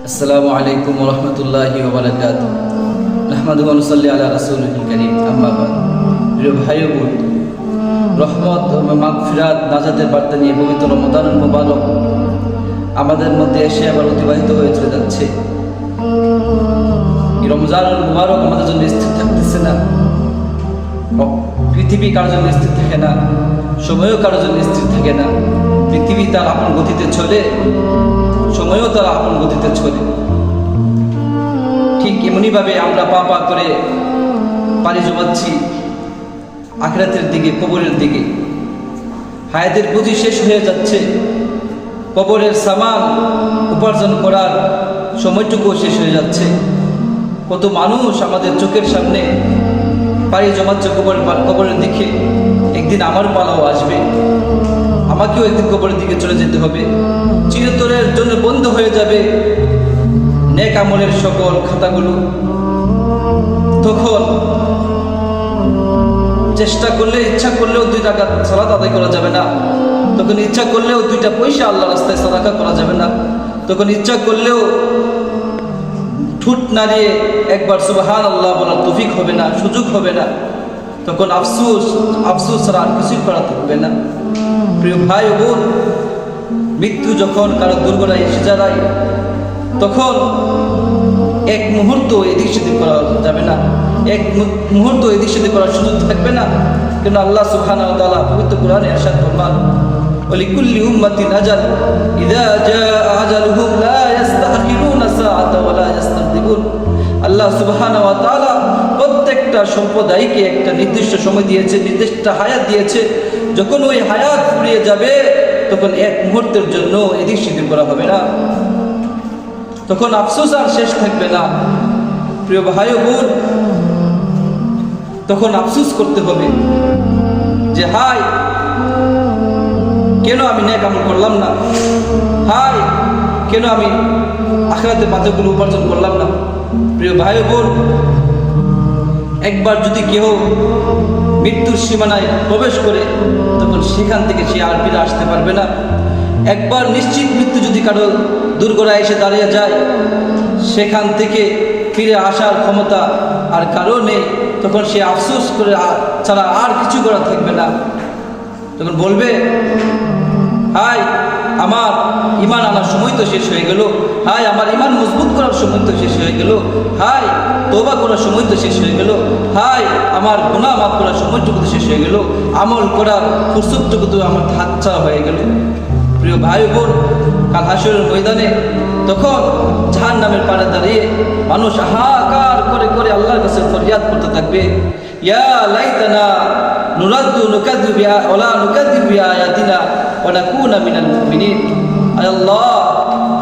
আসসালামু আলাইকুম ওয়া রাহমাতুল্লাহি ওয়া বারাকাতুহু। নাহমাদুহু ওয়া নুসাল্লি আলা রাসূলিল কারীম, আম্মা বাদ। প্রিয় ভাই ও বোন, রহমত ও মাগফিরাত নাজাতের বার্তা নিয়ে পবিত্র রমাদানুল মুবারক আমাদের মধ্যে এসে আবার অতিবাহিত হয়ে চলে যাচ্ছে। এই রমজানুল মুবারক আমাদের জন্য স্থির থাকতেছে না। পৃথিবী কারোর জন্য স্থির থাকে না, সময়ও কারোর জন্য স্থির থাকে না। পৃথিবী তার আপন গতিতে চলে, সময়ও তার আপন গতিতে চলে। ঠিক এমনিভাবে আমরা পা পা করে পাড়ি জমাচ্ছি আখিরাতের দিকে, কবরের দিকে। হায়াতের পুঁজি শেষ হয়ে যাচ্ছে, কবরের সামান উপার্জন করার সময়টুকুও শেষ হয়ে যাচ্ছে। কত মানুষ আমাদের চোখের সামনে পাড়ি জমাচ্ছে কবরের দিকে। একদিন আমার পালাও আসবে, আমাকেও একদিন কবরের দিকে চলে যেতে হবে। চিরতরের জন্য বন্ধ হয়ে যাবে নেক আমলের সকল খাতাগুলো। তখন চেষ্টা করলে, ইচ্ছা করলেও 2 টাকা সালাত আদায় করা যাবে না। তখন ইচ্ছা করলেও 2টা পয়সা আল্লাহর রাস্তায় সাদাকা করা যাবে না। তখন ইচ্ছা করলেও ঠোঁট নাড়িয়ে একবার সুবহানাল্লাহ বলার তৌফিক হবে না, সুযোগ হবে না। তখন আফসোস ছাড়া আর কিছুই করা থাকবে না। প্রিয় ভাই ও বোন, মৃত্যু যখন কারো দুর্ঘটনায় এসে দাঁড়ায়, তখন এক মুহূর্ত এদিক সেদিক করা যাবে না, এক মুহূর্ত এদিক সেদিক করার সুযোগ থাকবে না। কেন আল্লাহ সুবহানাহু ওয়া তাআলা পবিত্র কোরআনে ইরশাদ ফরমান, ওয়ালিকুল্লি উম্মাতিন আজাল ইযা জাআ আজালুহুম লা ইস্তাখিরুনা সাআতান ওয়া লা ইস্তাকদিমুন। আল্লাহ সুবহানাহু ওয়া তাআলা প্রত্যেকটা সম্প্রদায়কে একটা নির্দিষ্ট সময় দিয়েছে, নির্দিষ্ট হায়াত দিয়েছে। যখন ওই হায়াত ফুরিয়ে যাবে, তখন এক মুহূর্তের জন্য এদিক সেদিক করা হবে না। তখন আফসোস আর শেষ থাকবে না। প্রিয় ভাই ও বোন, তখন আফসোস করতে হবে যে হায়, কেন আমি নেক আমল করলাম না, হায় কেন আমি আখিরাতের পাথরগুলো উপার্জন করলাম না। প্রিয় ভাই ও বোন, একবার যদি কেউ মৃত্যুর সীমানায় প্রবেশ করে, তখন সেখান থেকে সে আর ফিরে আসতে পারবে না। একবার নিশ্চিত মৃত্যু যদি কারো দুর্ঘটনায় এসে দাঁড়িয়ে যায়, সেখান থেকে ফিরে আসার ক্ষমতা আর কারো নেই। তখন সে আফসোস করে ছাড়া আর কিছু করা থাকবে না। তখন বলবে, হায় আমার ঈমান আনার সময় তো শেষ হয়ে গেল, হায় আমার ঈমান মজবুত করার সময় তো শেষ হয়ে গেল, হায় তওবা করার সময় তো শেষ হয়ে গেল, হায় আমার গুনাহ মাফ করার সময়টুকু তো শেষ হয়ে গেল, আমল করার ফুরসতটুকু তো আমার হাতছাড়া হয়ে গেল। প্রিয় ভাই বোন, কাল হাসরের ময়দানে তখন জাহান্নামের পাড়ে দাঁড়িয়ে মানুষ হাহাকার করে করে আল্লাহর কাছে ফরিয়াদ করতে থাকবে, ইয়া লাইতানা নুরাদ্দু নুকাযযিবু বিআয়াতিনা ওয়া নাকুনা মিনাল মুমিনিন। আয় আল্লাহ,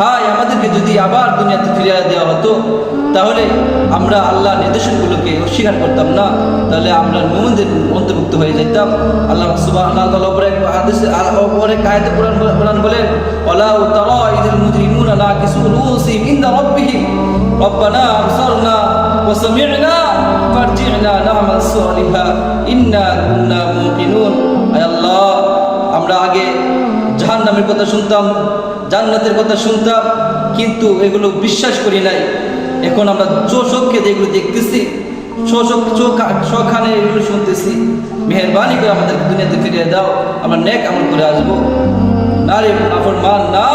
হায় আমাদেরকে যদি আবার দুনিয়াতে ফিরিয়ে দেওয়া হতো, তাহলে আমরা আল্লাহর নির্দেশনগুলোকে অস্বীকার করতাম না, তাহলে আমরা মুমিনদের অন্তর্ভুক্ত হয়ে যেতাম। আল্লাহ সুবহানাহু ওয়া তাআলা পরে হাদিসে পরে আয়াতে কোরআন বলেন, ওয়ালাউ তারা ইযিল মুজরিমুনা নাকিসু রুউসিহিম ইনদা রাব্বিহিম রব্বানা আবসারনা ওয়া সামি'না ফারজি'না না'মাল সালিহা ইন্না কুন্না মুকিনুন। আয় আল্লাহ, আমরা আগে জাহান্নামের কথা শুনতাম, জান্নাতের কথা শুনতাম, কিন্তু এগুলো বিশ্বাস করি নাই। এখন আমরা চোখে এগুলো দেখতেছি, চোখানে এগুলো শুনতেছি। মেহেরবানি করে আমাদেরকে দুনিয়াতে ফিরিয়ে দাও, আমরা নেক আমল করে আসবো। না রে নাফরমান, না,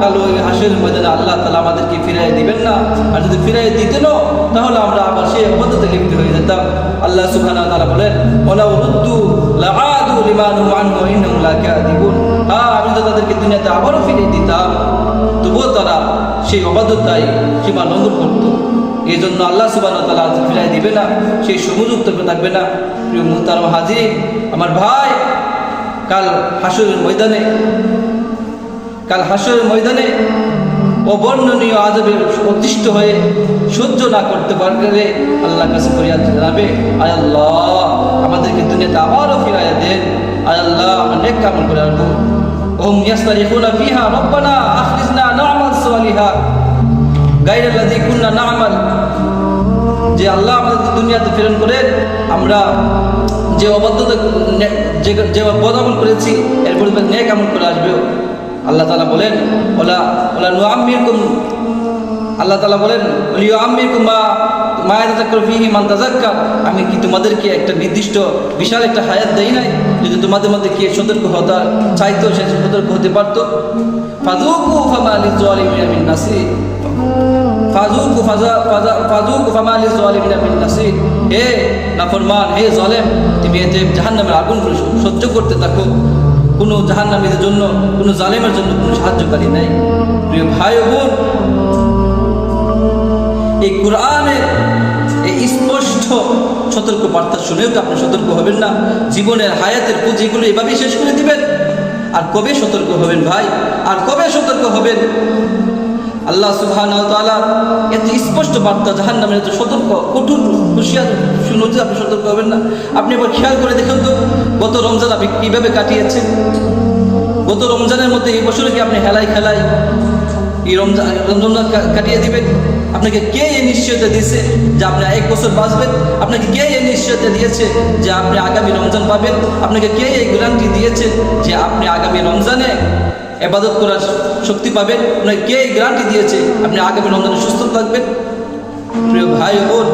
কাল ওই হাসরের ময়দানে আল্লাহ তাআলা আমাদেরকে ফিরিয়ে দিবেন না। আর যদি ফিরিয়ে দিতেন, তাহলে আমরা আবার সেই অবদ্ধতে লিপ্ত হয়ে যেতাম। আল্লাহ সুবহানাহু ওয়া তাআলা বলেন, ওয়ালাউ রুদ্দু লাআদু লিমা নূহু আনহু ওয়া ইন্নাহুম লাকাযিবুন। আমি তো তাদেরকে দুনিয়াতে আবারও ফিরিয়ে দিতাম, তবুও তারা সেই অবাধ্যতায় সীমা লঙ্ঘন করতো। এই জন্য আল্লাহ সুবহানাহু ওয়া তাআলা ফিরিয়ে দিবে না, সেই সুযোগ থাকবে না। প্রিয় মুহতারাম হাজির, আমার ভাই, কাল হাসরের ময়দানে অবর্ণনীয় আযাবের অতিষ্ঠ হয়ে সহ্য না করতে পারলে আল্লাহর কাছে ফরিয়াদ জানাবে, আয় আল্লাহ আমাদেরকে দুনিয়াতে আবারও ফিরাইয়া দেন। আয় আল্লাহ, আমরা নেক আমল করে আসবো। ওহুম ইয়াসতারিখুনা ফিহা রব্বানা আখরিজনা না'মাল সালিহা গায়রাল্লাযী কুন্না না'মাল। যে আল্লাহ আমাদের দুনিয়াতে প্রেরণ করে আমরা যে অবাধ্যতা, যে বদ আমল করেছি, এর পরিবর্তে নেক আমল করে আসবে। আল্লাহ তাআলা বলেন, ওলা নুআম্মিরকুম আল্লাহ তাআলা বলেন লিউআম্মিরকুম মা ইয়াতাযাক্কারু ফীহি মান তাযাক্কার, আমি কি তোমাদেরকে একটা নির্দিষ্ট বিশাল একটা হায়াত দেই নাই? যদি তোমাদের মধ্যে কে সতর্ক হতে চাইতো সে সতর্ক হতে পারতো। ফাযুকু ফামা লিয-যালিমিনা মিন নাসির, ফাযুকু ফামা লিয-যালিমিনা মিন নাসির। হে নাফরমান, হে জালেম, তুমি এতে জাহান্নামের আগুনগুলো সহ্য করতে থাকো, কোনো জাহান্নামীদের জন্য, কোনো জালেমের জন্য কোনো সাহায্যকারী নাই। প্রিয় ভাই ও বোন, এই কোরআনের এই স্পষ্ট সতর্ক বার্তা শুনেও তো আপনি সতর্ক হবেন না? জীবনের হায়াতের পুঁজিগুলো এভাবেই শেষ করে দিবেন? আর কবে সতর্ক হবেন ভাই? আর কবে সতর্ক হবেন? আল্লাহ সুবহানাহু ওয়া তাআলা এত স্পষ্ট বার্তা, জাহান্নামের এত সতর্ক কঠোর হুঁশিয়ার শুনে যে আপনি সতর্ক হবেন না? আপনি এবার খেয়াল করে দেখুন তো, গত রমজান আপনি কীভাবে কাটিয়েছেন? গত রমজানের মধ্যে এই বছরে কি আপনি হেলাই খেলাই এই রমজান কাটিয়ে দিবেন? আপনাকে কে এই নিশ্চয়তা দিয়েছে যে আপনি 1 বছর বাঁচবেন? আপনাকে কে এই নিশ্চয়তা দিয়েছে যে আপনি আগামী রমজান পাবেন? আপনাকে কে এই গ্যারান্টি দিয়েছে যে আপনি আগামী রমজানে ইবাদত করার শক্তি পাবেন? আপনাকে কে এই গ্যারান্টি দিয়েছে আপনি আগামী রমজানে সুস্থ থাকবেন? প্রিয় ভাই ও বোন,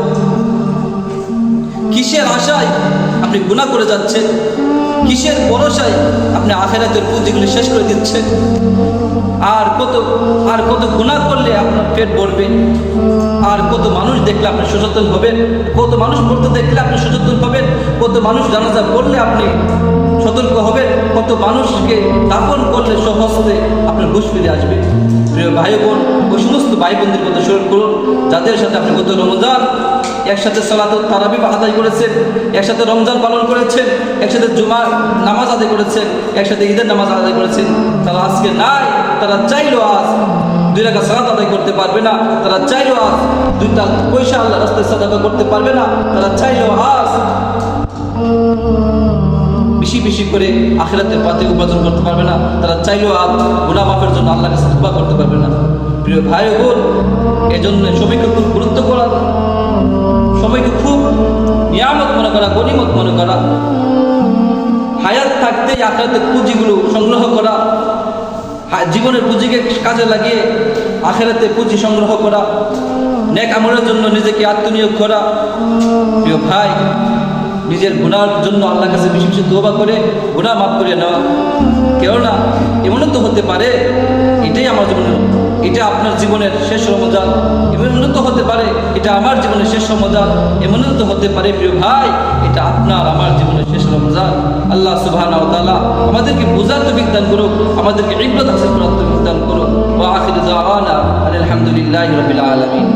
কিসের আশায় আপনি গুনাহ করে যাচ্ছেন? কিসের ভরসায় আপনি আখিরাতের পুঁজিগুলি শেষ করে দিচ্ছেন? আর কত গুনাহ করলে আপনার পেট ভরবে? আর কত মানুষ দেখলে আপনি সচেতন হবেন? কত মানুষ পড়তে দেখলে আপনি সচেতন হবেন? কত মানুষ জানাজা পড়লে আপনি সতর্ক হবেন? কত মানুষকে দাফন করলে সহজে আপনার হুঁশ ফিরে আসবে? প্রিয় ভাই বোন, ওই সমস্ত ভাই বোনদের কথা স্মরণ করুন যাদের সাথে আপনি গত রমজান একসাথে সালাতুত তারাবিহ আদায় করেছেন, একসাথে রমজান পালন করেছেন, একসাথে জুমার নামাজ আদায় করেছেন, একসাথে ঈদের নামাজ আদায় করেছেন। তারা আজকে নাই, তারা চাইলেও আজ 2 রাকাত সালাত আদায় করতে পারবে না। তারা চাইলেও আজ 2টা পয়সা আল্লাহর রাস্তায় সাদাকা করতে পারবে না। তারা চাইলেও আজ বেশি বেশি করে আখিরাতের পথে উপার্জন করতে পারবে না। তারা চাইলেও আজ গুনাহ মাফের জন্য আল্লাহর কাছে তওবা করতে পারবে না। প্রিয় ভাই ও বোন, এজন্য সময়কে খুব গুরুত্ব করা, সময়কে খুব নিয়ামত মনে করা, গনিমত মনে করা, হায়াত থাকতেই আখিরাতের পুঁজিগুলো সংগ্রহ করা, জীবনের পুঁজিকে কাজে লাগিয়ে আখিরাতে পুঁজি সংগ্রহ করা, নেক আমলের জন্য নিজেকে আত্মনিয়োগ করা। প্রিয় ভাই, নিজের গুনাহর জন্য আল্লাহর কাছে বেশি বেশি তওবা করে গুনাহ মাফ করে নেওয়া। কেননা এমনও তো হতে পারে এটাই আমার জীবনের, এটা আপনার জীবনের শেষ রমজান। এমনও তো হতে পারে এটা আমার জীবনের শেষ রমজান। এমনও তো হতে পারে প্রিয় ভাই এটা আপনার আমার জীবনের শেষ রমজান। আল্লাহ সুবহানাহু ওয়া তাআলা আমাদেরকে বোঝার তৌফিক দান করুক, আমাদেরকে ইবরাত হাসিল করার তৌফিক দান করুক। ওয়া আখিরু দাওয়ানা আলহামদুলিল্লাহি রাব্বিল আলামিন।